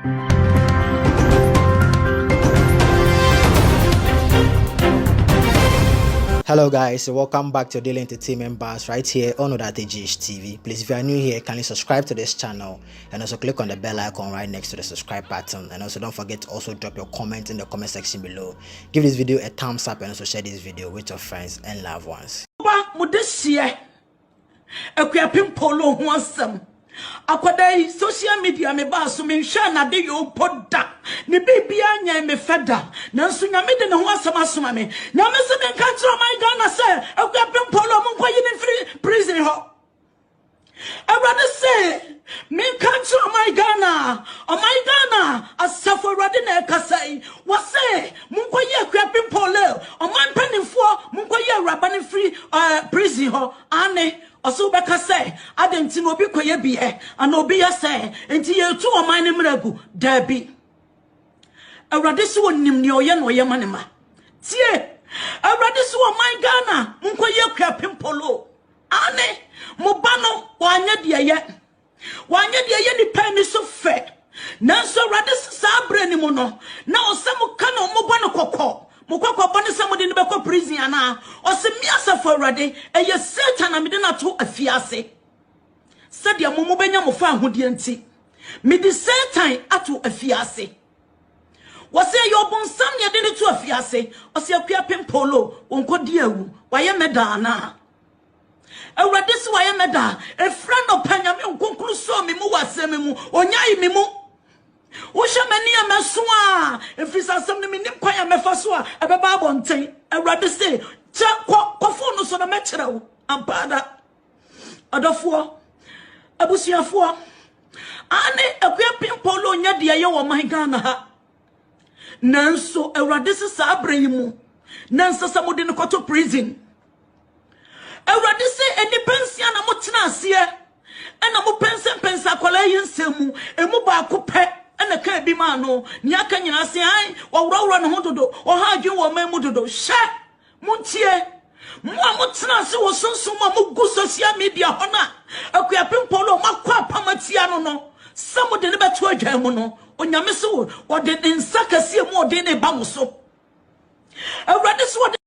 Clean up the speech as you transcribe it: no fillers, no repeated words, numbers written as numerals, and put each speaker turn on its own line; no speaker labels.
Hello guys, welcome back to Daily Entertainment Bars right here on ODATGH TV. Please, if you are new here, kindly subscribe to this channel and also click on the bell icon right next to the subscribe button. And also don't forget to also drop your comment in the comment section below. Give this video a thumbs up and also share this video with your friends and loved ones.
Akwadai social media me ba so me hwa na de yo poda ne bibia nya me feda nanso nya me de ne ho asama me na me se me kan tro my Ghana say akwapem polo mo kwayi ne free prison ho Ebrade say me kan tro my Ghana o my Ghana asafo rade na kasai wa say mo kwayi akwapem polo o man panimfo mo kwayi rabane free prison ho ane also beka say adenti no bi koye bi and obi ya say enti ye tu o man mragu dabi awrade so nim ne oye no ye manema tie awrade so o man Ghana munkoye kwa pimpolo ane mo ba no wanya de ye ni pa ni so fe nanso awrade sa brani mo no na osem ka no mo ba no kokko Mukwa bani samudi ni beko prison ana ose miasa for rade eye Satan na mede na to afiase sadia mumu benya mo fa ahodi enti mede Satan ato afiase wose yo bonsam ye de to afiase ose akua pempolo wonkodi awu waye meda ana awrade so waye meda e friend opanya me nkonkuru so me mu wasem mu onyai me mu Ushamani amaswa efisa samne minim kwaya mefasoa ebeba bonten awrade say che kofo no so na mekere wo ampada adofo abusuafo ane akua pimpolo nya de ye wo man Ghana ha nanso awrade se sa abrayimu nanso samode ne kwato prison awrade say eni pensia na motena ase ena mo pensa kwala yinsemu emu ba akopɛ ena ka bi ma no ni aka nyina se ai wawrawra ne ho dodo o ha adwen wo man mu dodo hye muntie mo amotena se wo sonson mo amugu social media hona akua pimpolo makwa pamatia no samode ne beto adwan mu no onyame se wo de nsakasie mu ode ne ba mo so awrade se